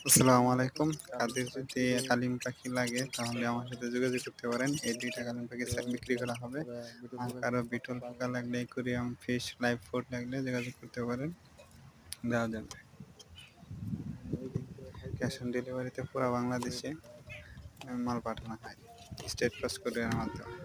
আসসালামু আলাইকুম। কাদের যদি কালিম পাখি লাগে তাহলে আমার সাথে যোগাযোগ করতে পারেন। এই ২ টা কালিম পাখির সেট বিক্রি করা হবে। আর কারো বিটল পোকা লাগলে, অ্যাকুরিয়াম, ফিশ, লাইভ ফুড লাগলে যোগাযোগ করতে পারেন। দেওয়া যাবে। ক্যাশ অন ডেলিভারিতে পুরা বাংলাদেশে মাল পাঠানো হয়। স্টেট পোস্ট কুরিয়ারের মাধ্যমে।